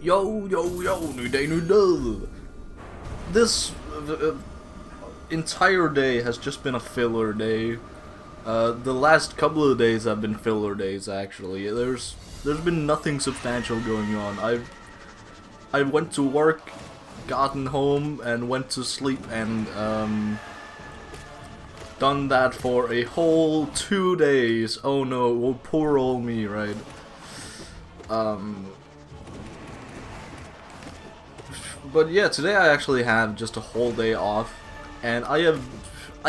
Yo, new day, new day. This entire day has just been a filler day. The last couple of days have been filler days, actually. There's been nothing substantial going on. I went to work, gotten home, and went to sleep, and done that for a whole 2 days. Oh no, well, poor old me, right? But yeah, today I actually have just a whole day off, and I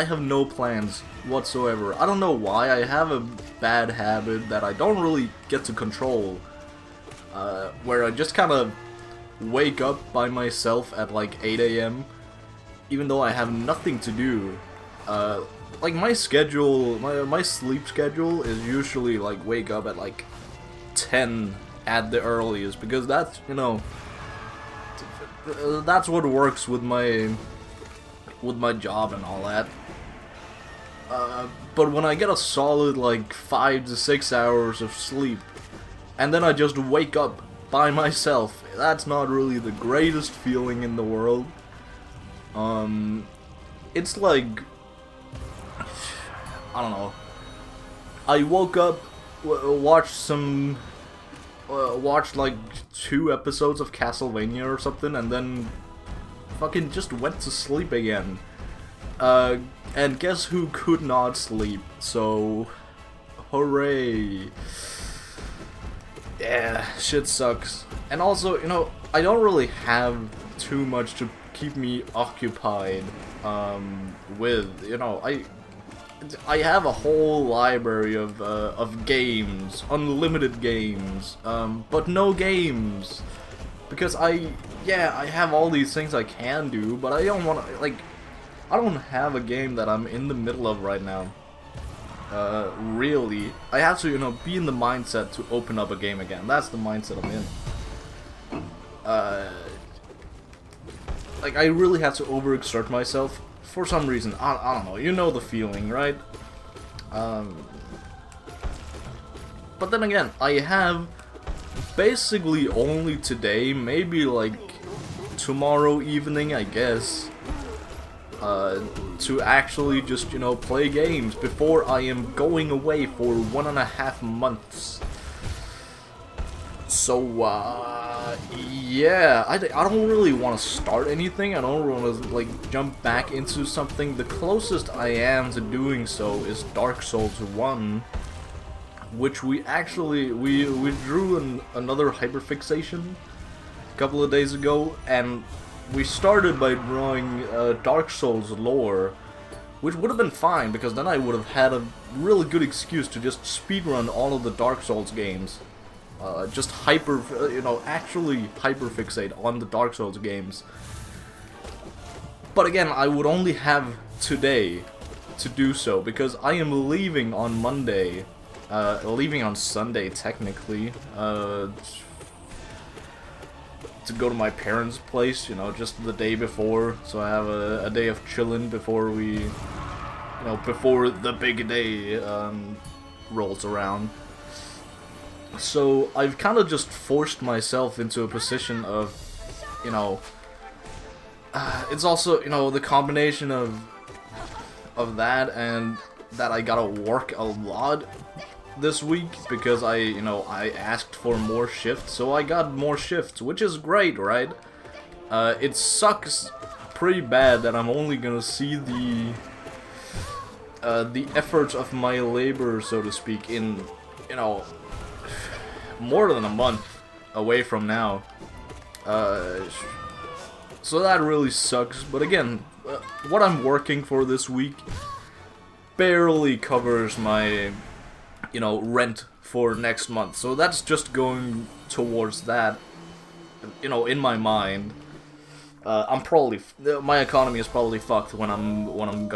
have no plans whatsoever. I don't know why. I have a bad habit that I don't really get to control, where I just kind of wake up by myself at like 8 AM, even though I have nothing to do. Like my schedule, my sleep schedule is usually like wake up at like 10 at the earliest, because that's, you know, that's what works with my job and all that. But when I get a solid like 5 to 6 hours of sleep, and then I just wake up by myself, that's not really the greatest feeling in the world. It's like, I don't know. I woke up, watched like 2 episodes of Castlevania or something, and then fucking just went to sleep again. And guess who could not sleep? So, hooray. Yeah, shit sucks. And also, you know, I don't really have too much to keep me occupied with. You know, I have a whole library of games, unlimited games, but no games, because I have all these things I can do, but I don't want to, like, I don't have a game that I'm in the middle of right now. Really, I have to, you know, be in the mindset to open up a game again. That's the mindset I'm in. Like, I really have to overexert myself for some reason. I don't know. You know the feeling, right? But then again, I have basically only today, maybe like tomorrow evening, I guess, to actually just, you know, play games before I am going away for 1.5 months. So, yeah, I don't really want to start anything. I don't want to, like, jump back into something. The closest I am to doing so is Dark Souls 1, which we drew another hyperfixation a couple of days ago, and we started by drawing Dark Souls lore, which would have been fine, because then I would have had a really good excuse to just speedrun all of the Dark Souls games. Just actually hyperfixate on the Dark Souls games. But again, I would only have today to do so, because I am leaving on Monday, leaving on Sunday technically, to go to my parents' place, you know, just the day before, so I have a day of chilling before before the big day rolls around. So I've kind of just forced myself into a position of, you know, it's also, you know, the combination of that and that I gotta work a lot this week, because I asked for more shifts, so I got more shifts, which is great, right? It sucks pretty bad that I'm only gonna see the efforts of my labor, so to speak, in, you know, more than a month away from now. So that really sucks, but again, what I'm working for this week barely covers my, you know, rent for next month, so that's just going towards that, you know, in my mind. I'm probably, my economy is probably fucked when I'm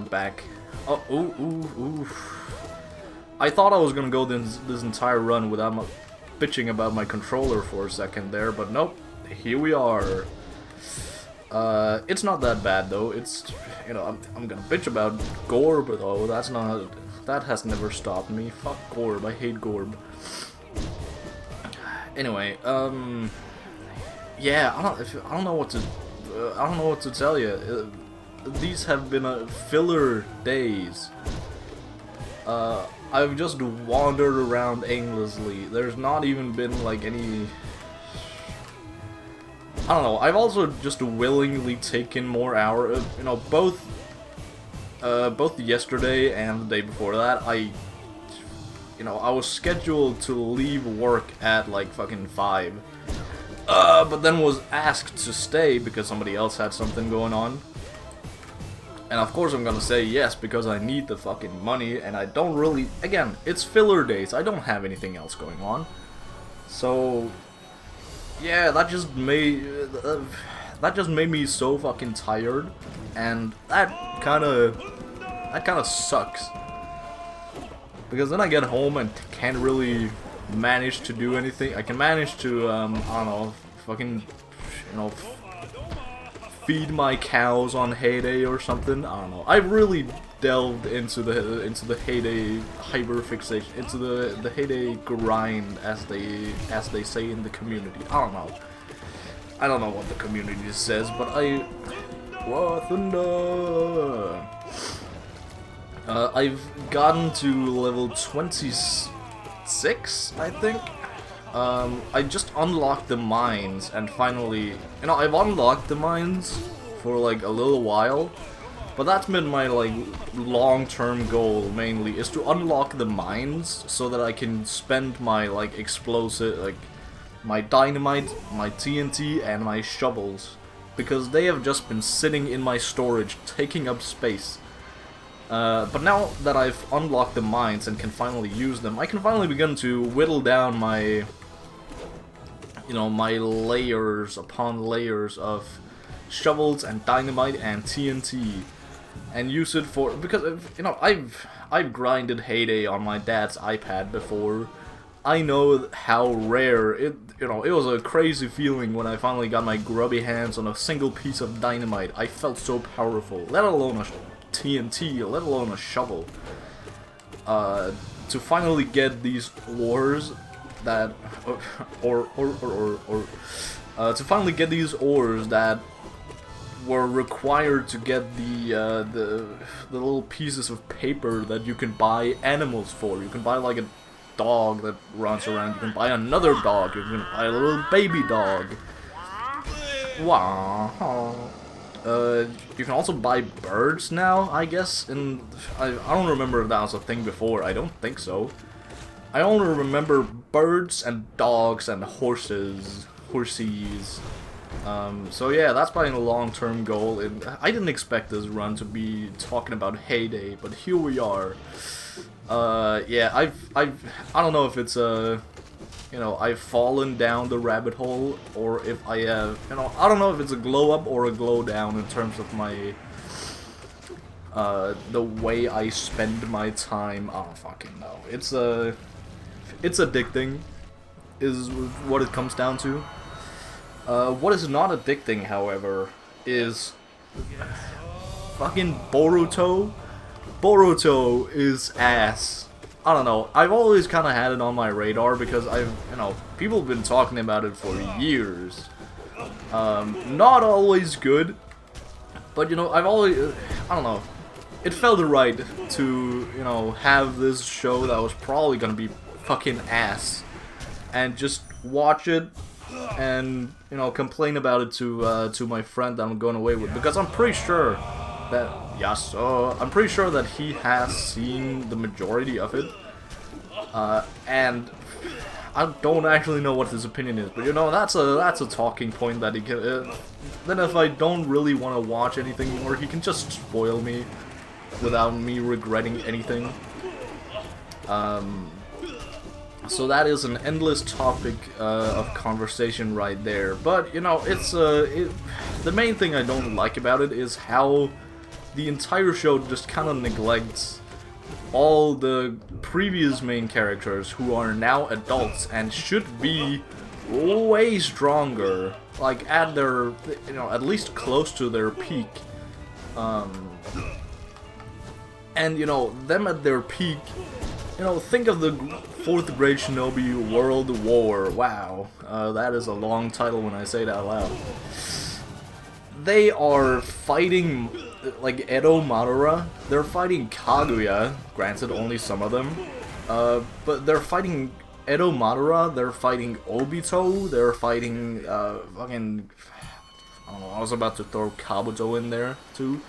back. Oh, ooh. I thought I was gonna go this entire run without bitching about my controller for a second there, but nope, here we are. It's not that bad though. It's, you know, I'm gonna bitch about Gorb though. That has never stopped me. Fuck Gorb. I hate Gorb. Anyway, yeah, I don't know what to, I don't know what to tell you. These have been filler days. I've just wandered around aimlessly. There's not even been like any. I don't know. I've also just willingly taken more hours. You know, both yesterday and the day before that, I was scheduled to leave work at like fucking 5. But then was asked to stay because somebody else had something going on. And of course I'm gonna say yes because I need the fucking money and I don't really, again, it's filler days, I don't have anything else going on. So, yeah, that just made me so fucking tired, and that kinda sucks. Because then I get home and can't really manage to do anything. I can manage to, I don't know, fucking, feed my cows on Heyday or something. I don't know. I've really delved into the Heyday hyperfixation, into the Heyday grind, as they say in the community. I don't know. I don't know what the community says, but Whoa, thunder! I've gotten to level 26, I think. I just unlocked the mines, and finally, I've unlocked the mines for like a little while, but that's been my like long-term goal mainly, is to unlock the mines so that I can spend my like explosive, like my dynamite, my TNT, and my shovels, because they have just been sitting in my storage, taking up space. But now that I've unlocked the mines and can finally use them, I can finally begin to whittle down my, my layers upon layers of shovels and dynamite and TNT, and use it for, because I've grinded Heyday on my dad's iPad before. I know how rare it was a crazy feeling when I finally got my grubby hands on a single piece of dynamite. I felt so powerful, let alone a TNT, let alone a shovel. To finally get these ores that, to finally get these ores that were required to get the little pieces of paper that you can buy animals for. You can buy like a dog that runs around. You can buy another dog. You can buy a little baby dog. Wow. You can also buy birds now, I guess, and I don't remember if that was a thing before. I don't think so. I only remember birds and dogs and horses. So yeah, that's my long-term goal, and I didn't expect this run to be talking about Heyday, but here we are. Yeah, I don't know if it's I've fallen down the rabbit hole, or if I have, I don't know if it's a glow up or a glow down in terms of my, the way I spend my time. I don't fucking know. It's addicting, is what it comes down to. What is not addicting, however, is fucking Boruto. Boruto is ass. I don't know, I've always kind of had it on my radar because people have been talking about it for years. Not always good, but I've always, I don't know, it felt right to, have this show that was probably gonna be fucking ass, and just watch it and, complain about it to my friend that I'm going away with, because I'm pretty sure that, I'm pretty sure that he has seen the majority of it, and I don't actually know what his opinion is, but that's a talking point that he can, then if I don't really want to watch anything more, he can just spoil me without me regretting anything. So that is an endless topic of conversation right there, but it's the main thing I don't like about it is how the entire show just kind of neglects all the previous main characters who are now adults and should be way stronger, like at their, at least close to their peak. And them at their peak you know, think of the 4th Great Shinobi World War. Wow, that is a long title when I say it out loud. They are fighting, like, Edo Madara. They're fighting Kaguya, granted only some of them. But they're fighting Edo Madara, they're fighting Obito, they're fighting, fucking... I don't know, I was about to throw Kabuto in there, too.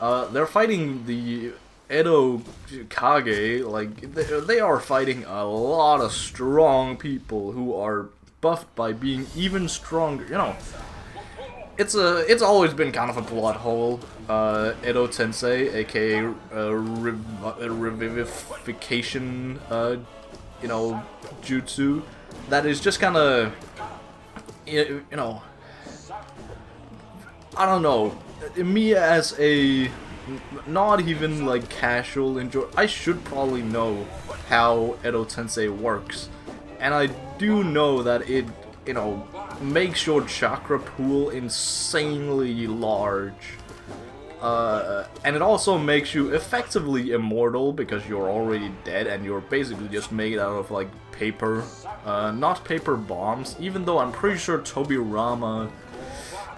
They're fighting the Edo Kage, like, they are fighting a lot of strong people who are buffed by being even stronger, you know. It's always been kind of a plot hole, Edo Tensei, aka, revivification, you know, jutsu, that is just kind of, you know, I don't know, me as a not even like casual enjoy, I should probably know how Edo Tensei works, and I do know that it, you know, makes your chakra pool insanely large. And it also makes you effectively immortal because you're already dead and you're basically just made out of like paper, not paper bombs, even though I'm pretty sure Tobirama,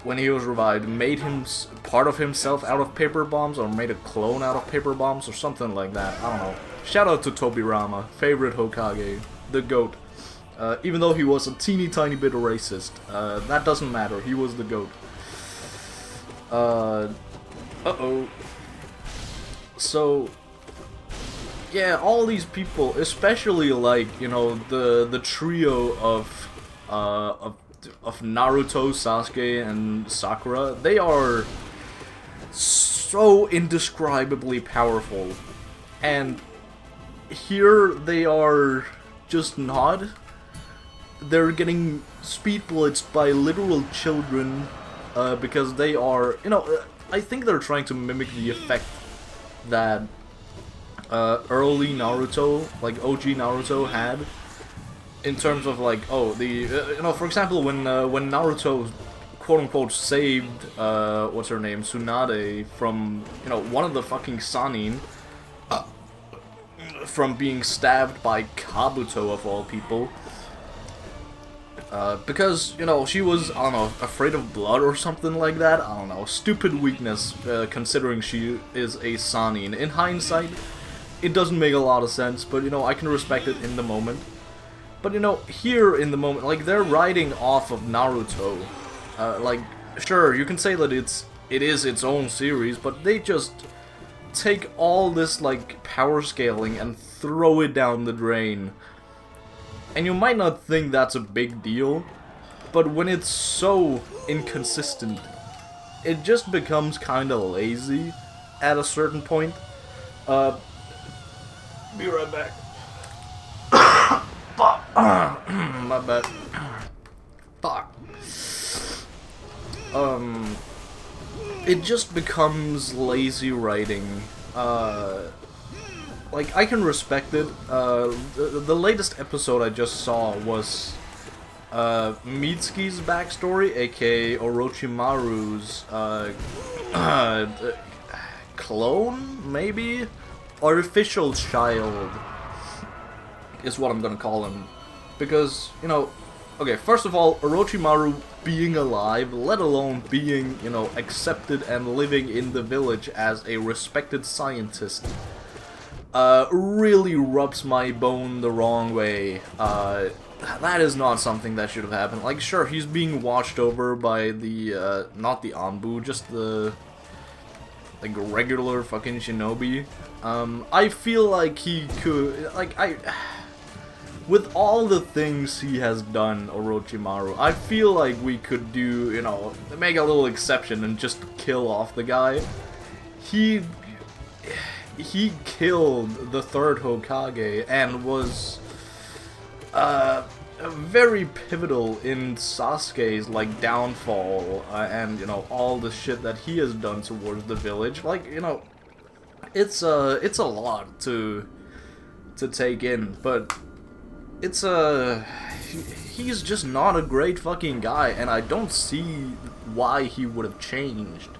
when he was revived, made him part of himself out of paper bombs, or made a clone out of paper bombs or something like that. I don't know. Shout out to Tobirama, favorite Hokage, the GOAT. Even though he was a teeny tiny bit racist, that doesn't matter, he was the GOAT. Uh-oh. So, yeah, all these people, especially like, you know, the trio of Naruto, Sasuke, and Sakura, they are so indescribably powerful. And here they are just not. They're getting speed blitzed by literal children, because they are, you know, I think they're trying to mimic the effect that early Naruto, like OG Naruto, had, in terms of like, oh, the, you know, for example, when Naruto, quote-unquote, saved, what's her name, Tsunade, from, you know, one of the fucking Sannin, from being stabbed by Kabuto, of all people. Because, you know, she was, I don't know, afraid of blood or something like that. I don't know, stupid weakness, considering she is a Sannin. In hindsight, it doesn't make a lot of sense, but, you know, I can respect it in the moment. But, you know, here in the moment, like, they're riding off of Naruto. Like, sure, you can say that it is its own series, but they just take all this, like, power scaling and throw it down the drain. And you might not think that's a big deal, but when it's so inconsistent, it just becomes kinda lazy at a certain point. Be right back. Fuck. My bad. Fuck. It just becomes lazy writing. Like, I can respect it. The latest episode I just saw was Mitsuki's backstory, aka Orochimaru's clone, maybe? Artificial child is what I'm gonna call him. Because, you know, okay, first of all, Orochimaru being alive, let alone being, you know, accepted and living in the village as a respected scientist, really rubs my bone the wrong way. That is not something that should have happened. Like, sure, he's being watched over by the, not the Anbu, just the, like, regular fucking shinobi. I feel like he could, like, with all the things he has done, Orochimaru, I feel like we could do, you know, make a little exception and just kill off the guy. He killed the 3rd Hokage and was very pivotal in Sasuke's, like, downfall, and, you know, all the shit that he has done towards the village. Like, you know, it's a lot to take in, but it's he's just not a great fucking guy, and I don't see why he would have changed.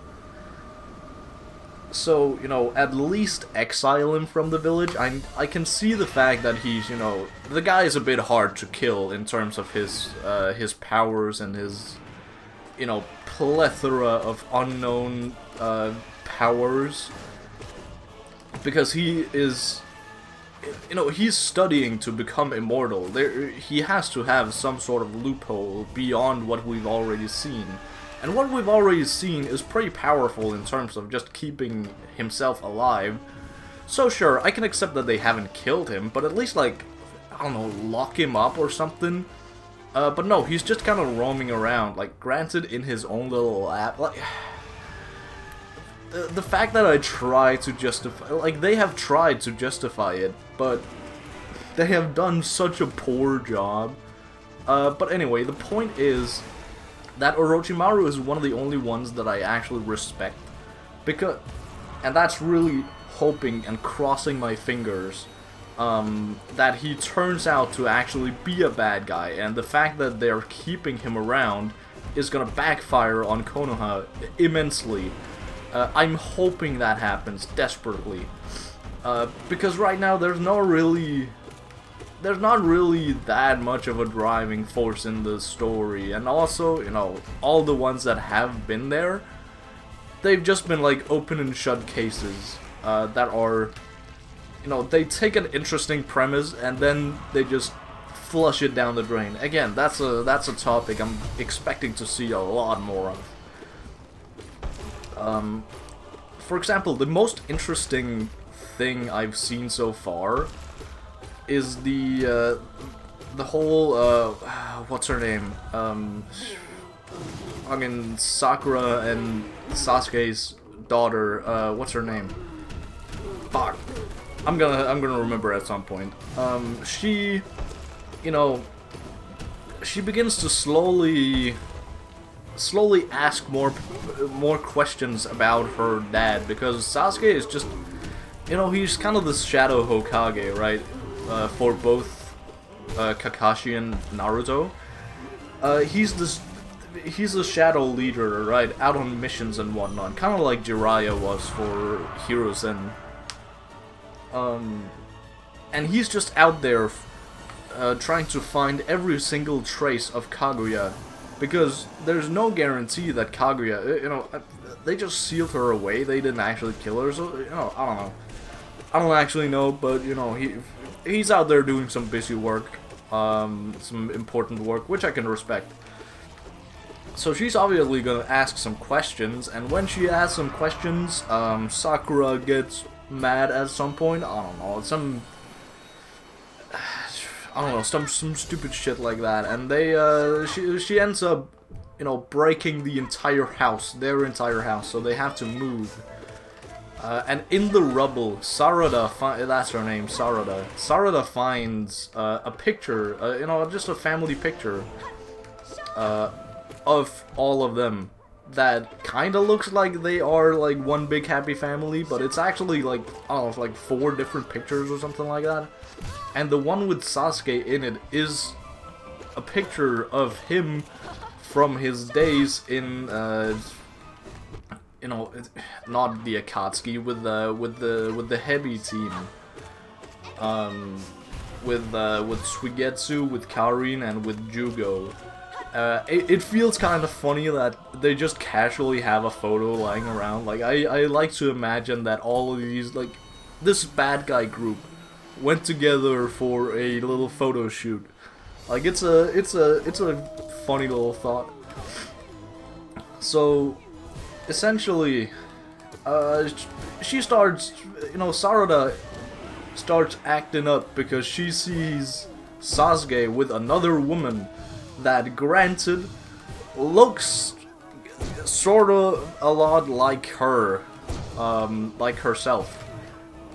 So, you know, at least exile him from the village. I can see the fact that he's, you know, the guy is a bit hard to kill in terms of his powers and his, you know, plethora of unknown powers. Because he is, you know, he's studying to become immortal. He has to have some sort of loophole beyond what we've already seen. And what we've already seen is pretty powerful in terms of just keeping himself alive. So sure, I can accept that they haven't killed him, but at least, like, I don't know, lock him up or something. But no, he's just kind of roaming around, like, granted in his own little lab. Like, the fact that I try to justify, like, they have tried to justify it, but they have done such a poor job. But anyway, the point is that Orochimaru is one of the only ones that I actually respect. And that's really hoping and crossing my fingers that he turns out to actually be a bad guy, and the fact that they're keeping him around is gonna backfire on Konoha immensely. I'm hoping that happens desperately. Because right now there's not really that much of a driving force in the story, and also, you know, all the ones that have been there, they've just been like open and shut cases that are, you know, they take an interesting premise and then they just flush it down the drain. Again, that's a topic I'm expecting to see a lot more of. For example, the most interesting thing I've seen so far is the whole, what's her name? I mean, Sakura and Sasuke's daughter, what's her name? Fuck. I'm gonna remember at some point. She, you know, she begins to slowly ask more questions about her dad, because Sasuke is just, you know, he's kind of the shadow Hokage, right? For both Kakashi and Naruto. He's a shadow leader, right? Out on missions and whatnot, kind of like Jiraiya was for Hiruzen. And he's just out there trying to find every single trace of Kaguya, because there's no guarantee that Kaguya, you know, they just sealed her away. They didn't actually kill her, so, you know, I don't know. I don't actually know, but, you know, he's out there doing some busy work, some important work, which I can respect. So she's obviously gonna ask some questions, and when she asks some questions, Sakura gets mad at some point. I don't know, some stupid shit like that, and she ends up, you know, breaking the entire house, their entire house, so they have to move. And in the rubble, Sarada, that's her name, Sarada finds a picture, you know, just a family picture of all of them that kind of looks like they are like one big happy family, but it's actually like, I don't know, like 4 different pictures or something like that. And the one with Sasuke in it is a picture of him from his days in, you know, not the Akatsuki, with the Hebi team, with Suigetsu, with Karin, and with Jugo. It feels kind of funny that they just casually have a photo lying around. Like, I like to imagine that all of these, like, this bad guy group went together for a little photo shoot. Like, it's a funny little thought. So essentially, she starts, you know, Sarada starts acting up because she sees Sasuke with another woman that, granted, looks sort of a lot like her, like herself.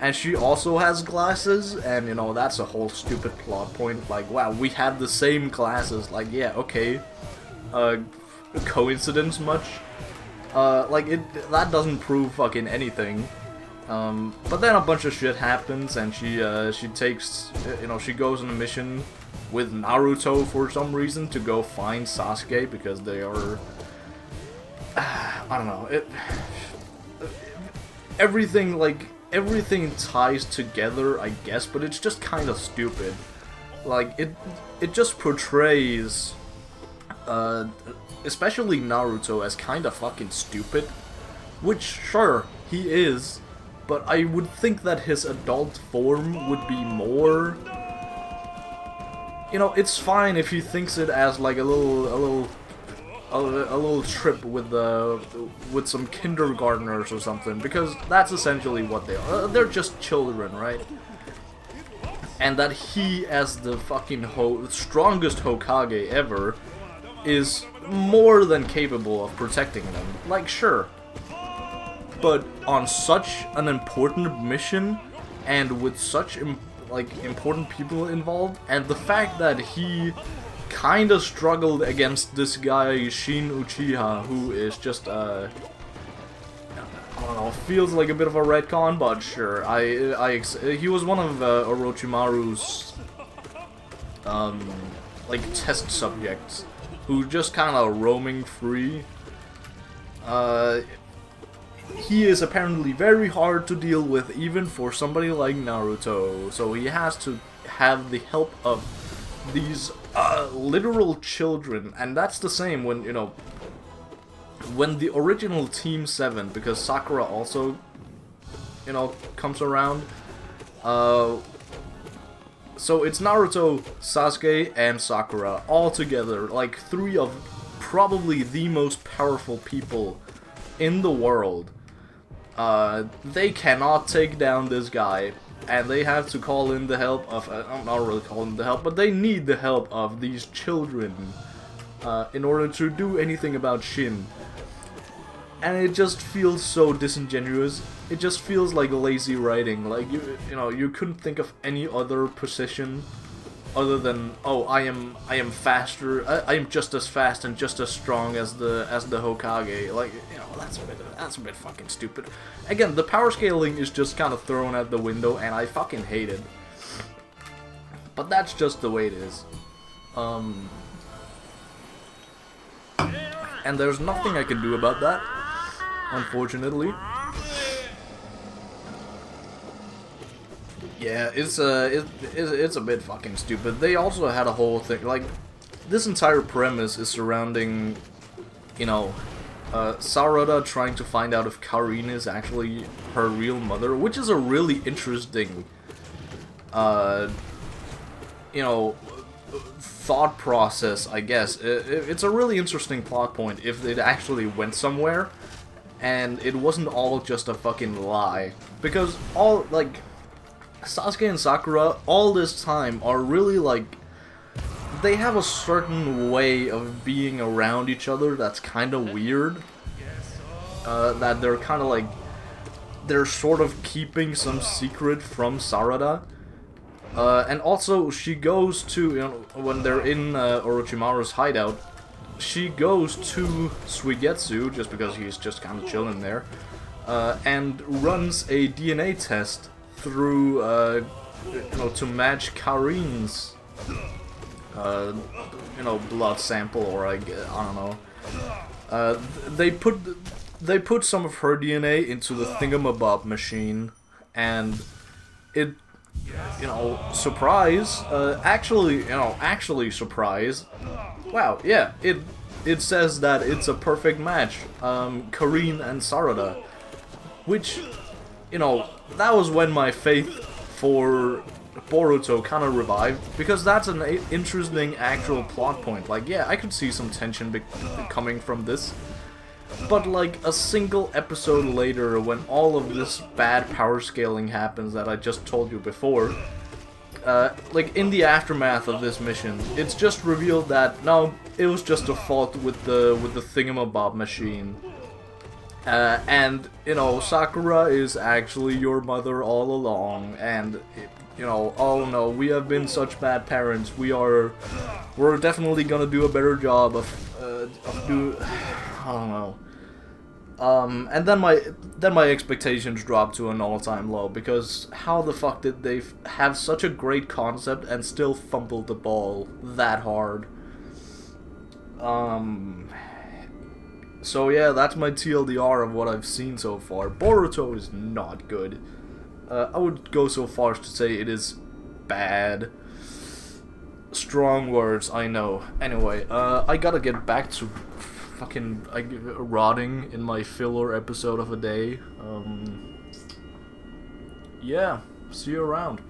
And she also has glasses, and, you know, that's a whole stupid plot point. Like, wow, we have the same glasses. Like, yeah, okay. Coincidence much? Like, that doesn't prove fucking anything. But then a bunch of shit happens, and she takes, you know, she goes on a mission with Naruto for some reason to go find Sasuke, because they are, I don't know, everything, like, everything ties together, I guess, but it's just kind of stupid. Like, it just portrays, especially Naruto, as kind of fucking stupid. Which, sure, he is, but I would think that his adult form would be more... You know, it's fine if he thinks it as, like, a little trip with some kindergartners or something, because that's essentially what they are. They're just children, right? And that he, as the fucking strongest Hokage ever, is more than capable of protecting them. Like, sure. But on such an important mission, and with such important people involved, and the fact that he kinda struggled against this guy Shin Uchiha, who is just I don't know, feels like a bit of a retcon, but sure. He was one of Orochimaru's like test subjects, who just kind of roaming free. He is apparently very hard to deal with, even for somebody like Naruto, so he has to have the help of these literal children, and that's the same when, you know, when the original Team 7, because Sakura also, you know, comes around, so it's Naruto, Sasuke, and Sakura, all together, like three of probably the most powerful people in the world. They cannot take down this guy, and they have to call in the help of, I'm not really calling the help, but they need the help of these children, in order to do anything about Shin. And it just feels so disingenuous. It just feels like lazy writing. Like, you know, you couldn't think of any other position other than, oh, I am faster. I am just as fast and just as strong as the Hokage. Like, you know, that's a bit fucking stupid. Again, the power scaling is just kind of thrown out the window, and I fucking hate it. But that's just the way it is. And there's nothing I can do about that, unfortunately. Yeah, it's a bit fucking stupid. They also had a whole thing, like, this entire premise is surrounding, you know, Sarada trying to find out if Karin is actually her real mother, which is a really interesting, you know, thought process, I guess. It's a really interesting plot point if it actually went somewhere, and it wasn't all just a fucking lie. Because all, like, Sasuke and Sakura, all this time, are really, like, they have a certain way of being around each other that's kind of weird. That they're kind of like, they're sort of keeping some secret from Sarada. And also, she goes to, you know, when they're in Orochimaru's hideout, she goes to Suigetsu, just because he's just kind of chilling there, and runs a DNA test through, you know, to match Karin's, you know, blood sample, or I don't know. They put some of her DNA into the thingamabob machine, and it, you know, surprise, actually surprise. Wow, yeah, it says that it's a perfect match, Karin and Sarada, which, you know, that was when my faith for Boruto kind of revived, because that's an interesting actual plot point. Like, yeah, I could see some tension coming from this, but like a single episode later, when all of this bad power scaling happens that I just told you before, like in the aftermath of this mission, it's just revealed that no, it was just a fault with the thingamabob machine. And, you know, Sakura is actually your mother all along, and, you know, oh no, we have been such bad parents, we're definitely gonna do a better job I don't know. And then my expectations dropped to an all-time low, because how the fuck did they have such a great concept and still fumble the ball that hard? So yeah, that's my TLDR of what I've seen so far. Boruto is not good. I would go so far as to say it is bad. Strong words, I know. Anyway, I gotta get back to fucking rotting in my filler episode of a day. Yeah, see you around.